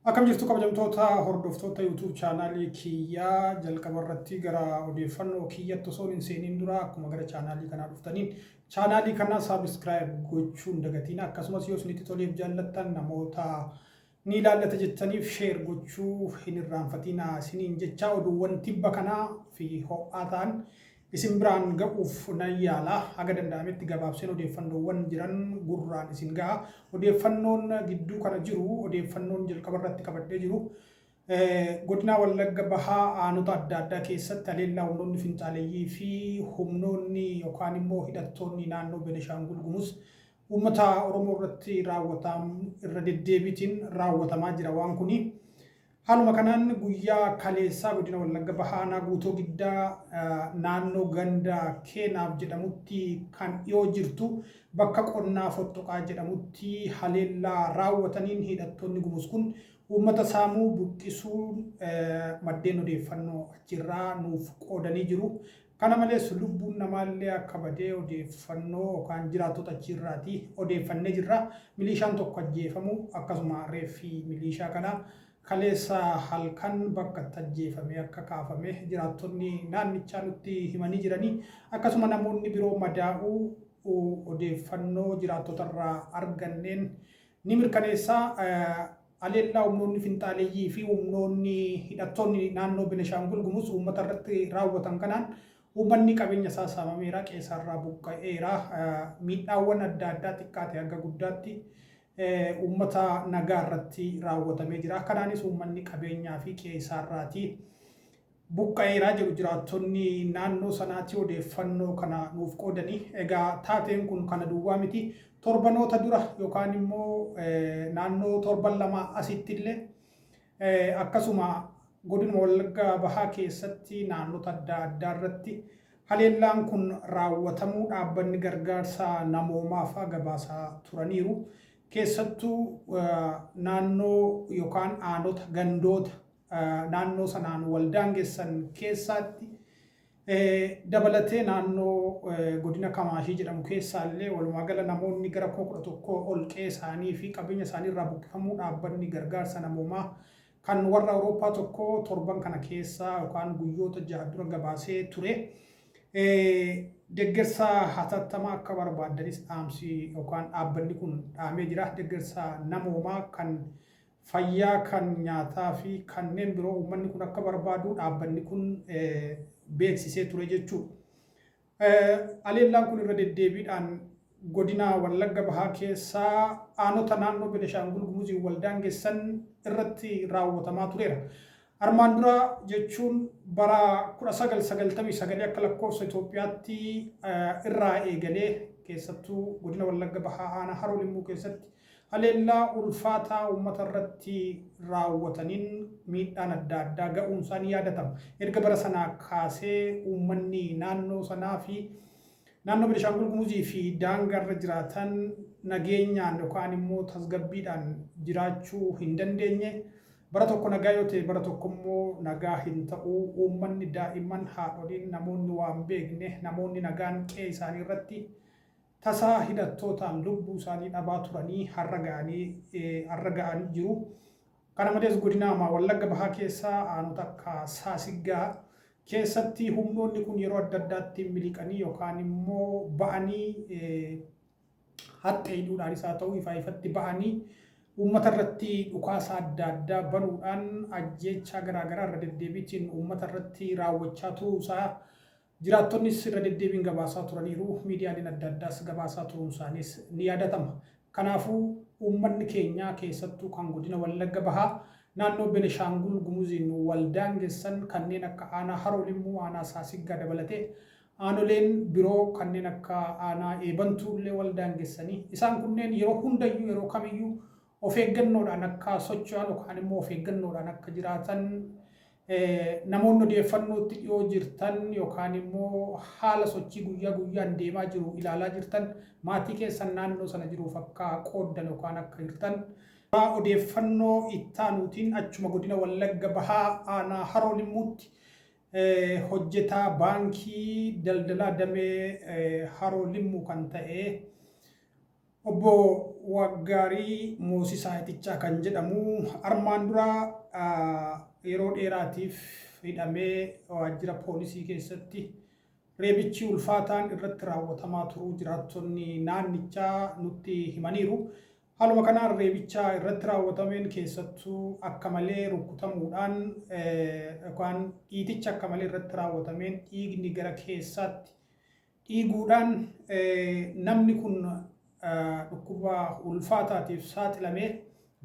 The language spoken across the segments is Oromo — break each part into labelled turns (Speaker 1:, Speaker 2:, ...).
Speaker 1: Akkam jirtu kabajamtoota hordoftoota YouTube chaanaalii kiyyaa jalqaba irratti gara odeeffannoo kiyyatti osoo hin seeniin dura akkuma gara chaanaalii kanaa dhuftaniin chaanaalii kana subscribe gochuun dagatiin akkasumas yoo isinitti toleef jaallattan namoota ni ilaallata jettaniif share gochuu hin irraanfatinaa isiniin jecha oduuwwan tibba kanaa fi ho'aa ta'an isin biraan ga'uuf nan yaala haga danda'ametti gabaabseen odeeffannoowwan jiran gurraan isin ga'a odeeffannoon gidduu kana jiru odeeffannoon jalqaba irratti qabadhee jiru godina Wallagga Bahaa aanota adda addaa keessatti haleellaa humnoonni finxaaleeyyii fi humnoonni yookaan immoo hidhattoonni naannoo Benishaangul Gumuz uummata Oromoo irratti irra deddeebiitiin raawwatamaa jira waan kuni. Haaluma kanaan guyyaa kaleessaa godina Wallagga Bahaa guutoo giddaa naannoo ganda Keenaaf jedhamutti kan dhiyoo jirtu bakka qonnaa Fottoqaa jedhamutti haleellaa raawwataniin hidhattoonni Gumuz kun uummata saamuu buqqisuun maddeen odeeffannoo achirraa nuuf qoodanii jiru. Kana malees lubbuun namaallee akka badee odeeffannoo yookaan jiraattota achirraati odeeffannee jirra. Milishaan tokko ajjeefamu akkasuma reeffi milishaa kana kaleessa halkan bakka tajjeefame akka kaafame jiraattonni naannichaa nutti himanii jiranii akkasuma namoonni biroo madaa'uu odeeffannoo jiraattotarraa arganneen ni mirkaneessa. Haleellaa humnoonni finxaaleeyyii fi humnoonni hidhattoonni naannoo Benishaangul Gumuz uummata irratti raawwatan kanaan uummanni qabeenya isaa saamameera qe'eerraa buqqa'eera miidhaawwan adda addaa xiqqaate hanga guddaatti uummata nagaa irratti raawwatamee jira. Kanaanis uummanni qabeenyaa fi qe'eerraati buqqa'eera jedhu jiraattonni naannoo sanaatti odeeffannoo kana nuuf qoodanii. Egaa taateen kun kana duwwaa miti. Torbanoota dura yookaan immoo naannoo torban lama asitti illee akkasuma godina Wallagga Bahaa keessatti naannota adda addaa irratti haleellaan kun raawwatamuu dhaabbanni gargaarsa namoomaaf gabaasaa turaniiru. Keessattuu naannoo yookaan aanota gandoota naannoo sanaan waldaangessan keessatti dabalatee naannoo godina Kamaashii jedhamu keessaallee walumaa gala namoonni gara 11 ol qe'ee isaanii fi qabeenya isaanii irraa buqqifamuu dhaabbanni gargaarsa namoomaa kan warra Awurooppaa tokko torban kana keessa yookaan guyyoota 6 dura gabaasee ture. Deeggarsa hatattamaa akka barbaadanis dhaamsi yookaan dhaabbanni kun dhaamee jira. Deeggarsa namoomaa kan fayyaa kan nyaataa fi kanneen biroo uummanni kun akka barbaadu dhaabbanni kun beeksisee ture jechuudha. Haleellaan kun irra deddeebiidhaan godina Wallagga Bahaa keessaa aanota naannoo Benishaangul Gumuz waldaangessan irratti raawwatamaa tureera. Armaan dura jechuun bara 1999 akka lakkoofsa Itoophiyaatti irraa eegalee keessattuu godina Wallagga Bahaa aanaa Haroo Limmuu keessatti haleellaa ulfaataa uummata irratti raawwataniin miidhaan adda addaa ga'uun isaanii yaadatama. Erga bara sanaa kaasee uummanni naannoo sanaa fi naannoo Benishaangul Gumuzii fi daangaa irra jiraatan nageenyaan yookaan immoo tasgabbiidhaan jiraachuu hin dandeenye. Bara tokko nagaa yoo ta'e bara tokko immoo nagaa hin ta'u. Uummanni daa'imman haadholiin namoonni waan beekne namoonni nagaan qe'ee isaanii irratti tasaa hidhattootaan lubbuu isaanii dhabaa turanii har'a ga'anii jiru. Kana malees godina Wallagga Bahaa keessaa aanota akka Saasiggaa keessatti humnoonni kun yeroo adda addaatti miliqanii yookaan immoo ba'anii haxxee hidhuudhaanis haa ta'u ifatti ba'anii uummata irratti dhukaasa adda addaa banuudhaan ajjeechaa garaagaraa irra deddeebiitiin uummata irratti raawwachaa turuusaa jiraattonnis irra deddeebiin gabaasaa turaniiru. Miidiyaaleen adda addaas gabaasaa turuun isaaniis ni yaadatama. Kanaafuu uummanni keenya keessattuu kan godina Wallagga Bahaa naannoo Benishaangul Gumuziin waldaangessan kanneen akka aanaa Haroo Limmuu, aanaa Saasiggaa dabalatee aanoleen biroo kanneen akka aanaa Eebantuu illee waldaangessanii isaan kunneen yeroo hundayyuu yeroo kamiyyuu of eeggannoodhaan akka socho'an yookaan immoo of eeggannoodhaan akka jiraatan namoonni odeeffannootti dhiyoo jirtan yookaan immoo haala sochii guyyaa guyyaan deemaa jiru ilaalaa jirtan maatii keessan naannoo sana jiruuf akka qooddan yookaan akka hirtan odeeffannoo ittaanuutiin achuma godina Wallagga Bahaa aanaa Haroo Limmuutti hojjetaa baankii daldalaa damee Haroo Limmuu kan ta'e obbo Waggaarii Moosisaa Itichaa kan jedhamu armaan dura yeroo dheeraatiif hidhamee waajjira poolisii keessatti reebichi ulfaataan irratti raawwatamaa turuu jiraattonni naannichaa nutti himaniiru. Haaluma kanaan reebicha irratti raawwatameen keessattuu akka malee rukutamuudhaan yookaan dhiiticha akka malee irratti raawwatameen dhiigni gara keessaatti dhiiguudhaan namni kun dhukkuba ulfaataatiif saaxilamee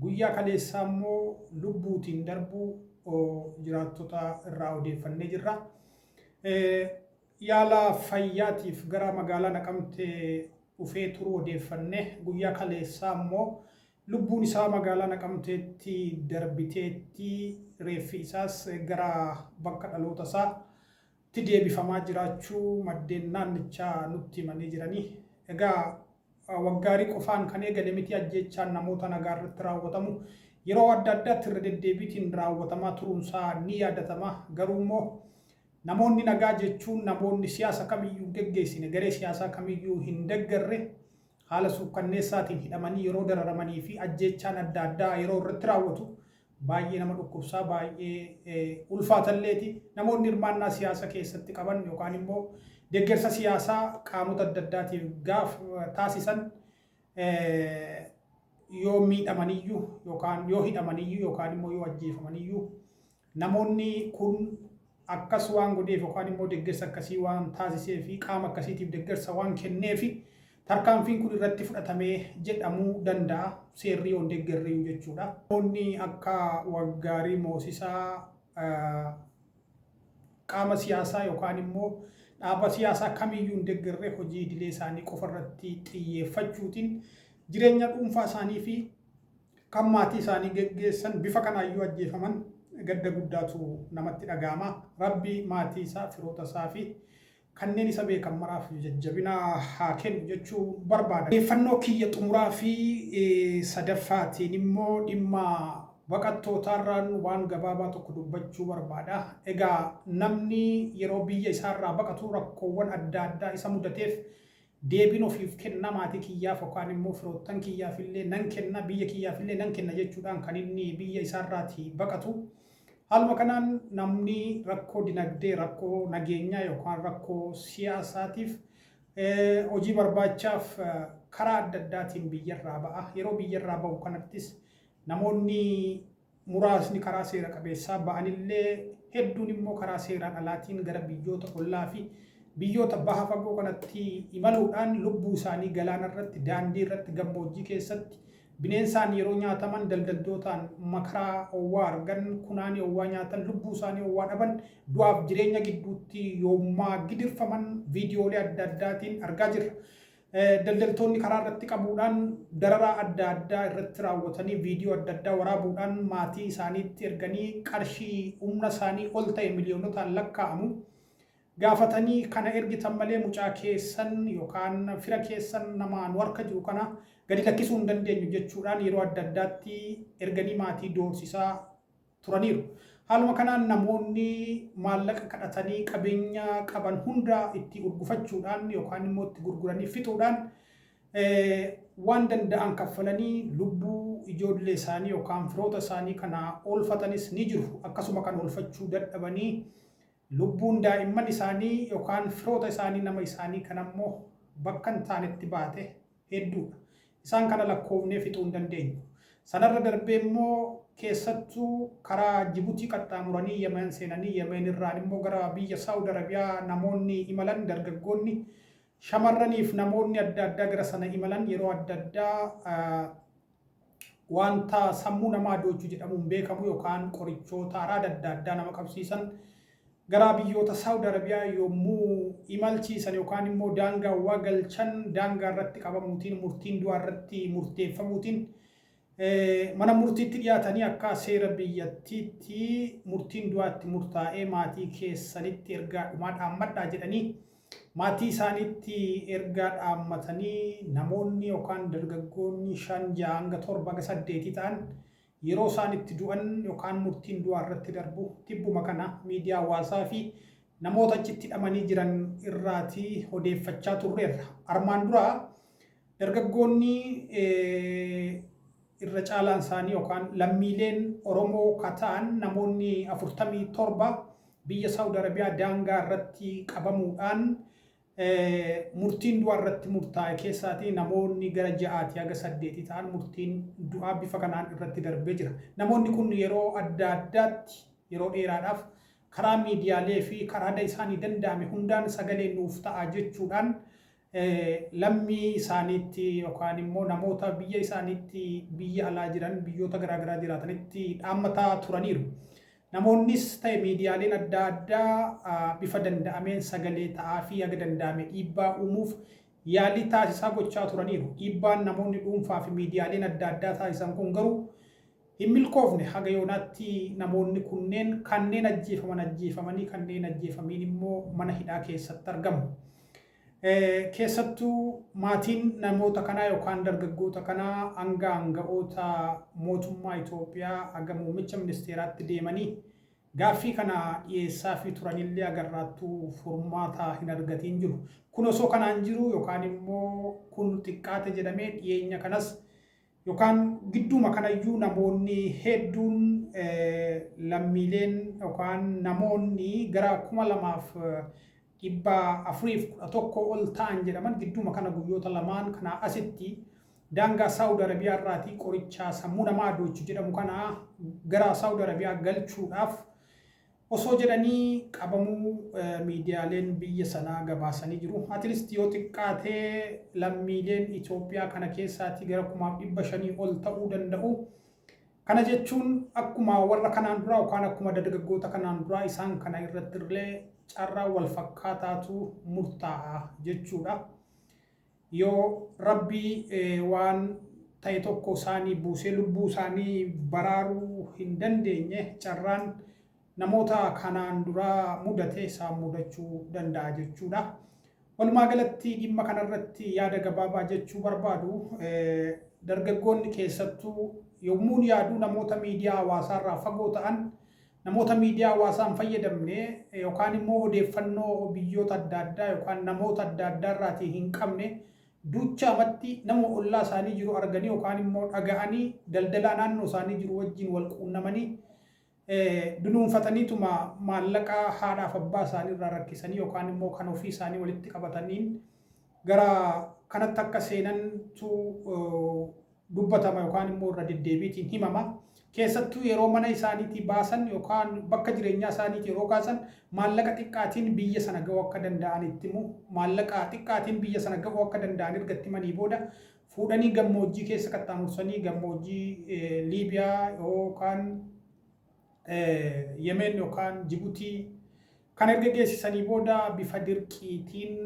Speaker 1: guyyaa kaleessaa immoo lubbuutiin darbuu jiraattota irraa odeeffannee jirra. Yaala fayyaatiif gara magaalaa Naqamtee dhufee turuu odeeffannee guyyaa kaleessaa immoo lubbuun isaa magaalaa Naqamteetti darbiteetti reeffi isaas gara bakka dhaloota isaatti deebifamaa jiraachuu maddeen naannichaa nutti himanii jiranii. Egaa Waggaarii qofaan kan eegale miti ajjeechaan namoota nagaa irratti raawwatamu yeroo adda addaatti irra deddeebiitiin raawwatamaa turuunsaa ni yaadatama. Garuu immoo namoonni nagaa jechuun namoonni siyaasa kamiyyuu geggeessine garee siyaasaa kamiyyuu hin deeggarre haala suukkanneessaatiin hidhamanii yeroo dararamanii fi ajjeechaan adda addaa yeroo irratti raawwatu baay'ee nama dhukkubsaa baay'ee ulfaatalleeti. Namoonni hirmaannaa siyaasa keessatti qaban yookaan immoo deeggarsa siyaasaa qaamota adda addaatiif gaafa taasisan yoo miidhamaniyyuu yookaan yoo hidhamaniyyuu yookaan immoo yoo ajjeefamaniyyuu namoonni kun akkas waan godheef yookaan immoo deeggarsa akkasii waan taasisee fi qaama akkasiitiif deeggarsa waan kenneefi tarkaanfiin kun irratti fudhatamee jedhamuu danda'a seerri yoon deeggarreeyyuu jechuudha. Namoonni akka Waggaarii Moosisaa qaama siyaasaa yookaan immoo dhaaba siyaasaa kamiyyuu hin deeggarre hojii idilee isaanii qofa irratti xiyyeeffachuutiin jireenya dhuunfaa isaanii fi kan maatii isaanii geggeessan bifa kanaayyuu ajjeefaman gadda guddaatu namatti dhaga'ama. Rabbi maatii isaa, firoota isaa fi kanneen isa beekan maraaf jajjabina haa kennu jechuu barbaada. Odeeffannoo kiyya xumuraa fi sadaffaatiin immoo dhimma baqattootaarraan waan gabaabaa tokko dubbachuu barbaada. Egaa namni yeroo biyya isaarraa baqatu rakkoowwan adda addaa isa mudateef deebiin ofiif kenna maatii kiyyaaf yookaan immoo firoottan kiyyaaf illee nan kenna biyya kiyyaaf illee nan kenna jechuudhaan kan inni biyya isaarraati baqatu. Haaluma kanaan namni rakkoo dinagdee, rakkoo nageenyaa yookaan rakkoo siyaasaatiif hojii barbaachaaf karaa adda addaatiin biyyarraa ba'a. Yeroo biyyarraa ba'u kanattis namoonni muraasni karaa seera qabeessaa ba'anillee hedduun immoo karaa seeraan alaatiin gara biyyoota ollaa fi biyyoota baha fagoo kanatti imaluudhaan lubbuu isaanii galaana irratti, daandii irratti, gammoojjii keessatti bineensaan yeroo nyaataman daldaltootaan makaraa owwaa argan kunaanii owwaa nyaatan lubbuu isaanii owwaa dhaban du'aaf jireenya gidduutti yoommaa gidirfaman viidiyoolee adda addaatiin argaa jirra. Daldaltoonni karaa irratti qabuudhaan dararaa adda addaa irratti raawwatanii viidiyoo adda addaa waraabuudhaan maatii isaaniitti erganii qarshii humna isaanii ol ta'e miliyoonotaan lakkaa'amu gaafatanii kana ergitan malee mucaa keessan yookaan fira keessan namaan warka jiru kana gadi lakkisuu hin dandeenyu jechuudhaan yeroo adda addaatti erganii maatii doorsisaa turaniiru. Haaluma kanaan namoonni maallaqa kadhatanii qabeenya qaban hunda itti urgufachuudhaan yookaan immoo itti gurguranii fixuudhaan waan danda'an kaffalanii lubbuu ijoollee isaanii yookaan firoota isaanii kana oolfatanis ni jiru. Akkasuma kan oolfachuu dadhabanii lubbuun daa'imman isaanii yookaan firoota isaanii nama isaanii kan ammoo bakka hin taanetti baate hedduudha. Isaan kana lakkoofnee fixuu hin dandeenyu. Sanarra darbee immoo keessattuu karaa Jibuutii qaxxaamuranii Yemen seenanii Yemen irraan immoo gara biyya Saawud Arabiyaa namoonni imalan dargaggoonni shamarraniif namoonni adda addaa gara sana imalan yeroo adda addaa wanta sammuu namaa doojju jedhamuun beekamu yookaan qorichoota araada adda addaa nama qabsiisan gara biyyoota Saawud Arabiyaa yommuu imalchiisan yookaan immoo daangaawwan galchan daangaa irratti qabamuutiin murtiin du'aa irratti murteeffamuutiin mana murtiitti dhiyaatanii akka seera biyyattiitti murtiin du'aatti murtaa'ee maatii keessanitti ergaa dhumaa dhaammadhaa jedhanii maatii isaaniitti ergaa dhaammatanii namoonni yookaan dargaggoonni 5 hanga 7 hanga 8 ta'an yeroo isaan itti du'an yookaan murtiin du'aa irratti darbu tibbuma kana miidiyaa hawaasaa fi namoota achitti hidhamanii jiran irraati odeeffachaa turreerra. Armaan dura dargaggoonni irra caalaan isaanii yookaan lammiileen Oromoo kataan namoonni 47 biyya Saawud Arabiyaa daangaa irratti qabamuudhaan murtiin du'aa irratti murtaa'e keessaatii namoonni gara 6 haga 8 ta'an murtiin du'aa bifa kanaan irratti darbee jira. Namoonni kun yeroo adda addaatti yeroo dheeraadhaaf karaa miidiyaalee fi karaa isaanii danda'ame hundaan sagalee nuuf ta'a jechuudhaan lammii isaaniitti yookaan immoo namoota biyya isaaniitti biyya alaa jiran biyyoota garaagaraa jiraatanitti dhaammataa turaniiru. Namoonnis ta'e miidiyaaleen adda addaa bifa danda'ameen sagalee ta'aa fi haga danda'ame dhiibbaa uumuuf yaalii taasisaa gochaa turaniiru. Dhiibbaan namoonni dhuunfaa fi miidiyaaleen adda addaa taasisan kun garuu hin milkoofne. Haga yoonaatti namoonni kunneen kanneen ajjeefamanii kanneen ajjeefamiin immoo mana hidhaa keessatti argamu. Keessattuu maatiin namoota kanaa yookaan dargaggoota kanaa hanga aanga'oota mootummaa Itoophiyaa hanga muummicha ministeeraatti deemanii gaaffii kana dhiyeessaa fi turanillee agarraattuu furmaata hin argatiin jiru. Kun osoo kanaan jiru yookaan immoo kun xiqqaate jedhamee dhiyeenya kanas yookaan gidduuma kanayyuu namoonni hedduun lammiileen yookaan namoonni gara 2,411 ol ta'an jedhaman gidduuma kana guyyoota lamaan kana asitti daangaa Saawud Arabiyaa irraatii qoricha sammuu namaa doochu jedhamu kana gara Saawud Arabiyaa galchuudhaaf osoo jedhanii qabamuu miidiyaaleen biyya sanaa gabaasanii jiru. Atileest yoo xiqqaatee lammiileen Itoophiyaa kana keessaatii gara 500 ol ta'uu danda'u. Kana jechuun akkuma warra kanaan dura yookaan akkuma dargaggoota kanaan dura isaan kana irratti illee carraa wal fakkaataatu murtaa'a jechuudha. Yoo Rabbi waan ta'e tokko isaanii buusee lubbuu isaanii baraaruu hin dandeenye carraan namoota kanaan dura mudate isaan mudachuu danda'a jechuudha. Walumaa galatti dhimma kanarratti yaada gabaabaa jechuu barbaadu dargaggoonni keessattuu yommuu yaaduu namoota miidiyaa hawaasaarraa fagoo ta'an namoota miidiyaa hawaasaan fayyadamne yookaan immoo odeeffannoo biyyoota adda addaa yookaan namoota adda addaa irraatii hin qabne duuchaamatti nama ollaa isaanii jiru arganii yookaan immoo dhaga'anii daldalaa naannoo isaanii jiru wajjin wal quunnamanii dunuunfataniituma maallaqa haadhaaf abbaa isaanii irraa rakkisanii yookaan immoo kan ofii isaanii walitti qabataniin gara kanatti akka seenantu dubbatama yookaan immoo irra deddeebiitiin himama. Keessattuu yeroo mana isaaniitii baasan yookaan bakka jireenyaa isaaniitii yeroo kaasan maallaqa xiqqaatiin biyya sana ga'uu akka danda'an itti himu. Maallaqa xiqqaatiin biyya sana ga'uu akka danda'an erga itti himanii booda fuudhanii gammoojjii keessa qaxxaamursanii gammoojjii Liibiyaa yookaan Yemen yookaan Jibuutii kan erga geessisanii booda bifa dirqiitiin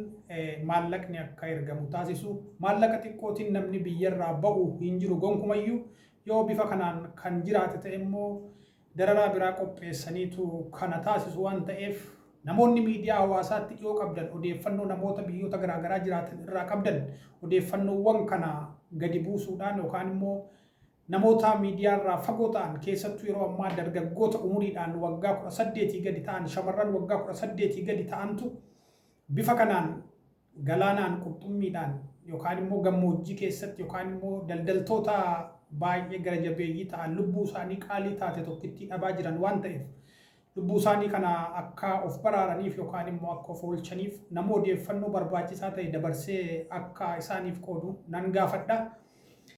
Speaker 1: maallaqni akka ergamu taasisu. Maallaqa xiqqootiin namni biyyarraa ba'u hin jiru gonkumayyuu. Yoo bifa kanaan kan jiraate ta'e immoo dararaa biraa qopheessaniitu kana taasisu waan ta'eef namoonni miidiyaa hawaasaatti dhiyoo qabdan odeeffannoo namoota biyyoota garaagaraa jiraatan irraa qabdan odeeffannoowwan kana gadi buusuudhaan yookaan immoo namoota miidiyaa irraa fagoo ta'an keessattuu yeroo ammaa dargaggoota umuriidhaan waggaa 18 gadi ta'an shamarran waggaa 18 gadi ta'antu bifa kanaan galaanaan qurxummiidhaan yookaan immoo gammoojjii keessatti yookaan immoo daldaltoota baay'ee gara jabeeyyii ta'an lubbuu isaanii qaalii taate tokkitti dhabaa jiran waan ta'eef lubbuu isaanii kana akka of baraaraniif yookaan immoo akka of oolchaniif nama odeeffannoo barbaachisaa ta'e dabarsee akka isaaniif qoodu nan gaafadha.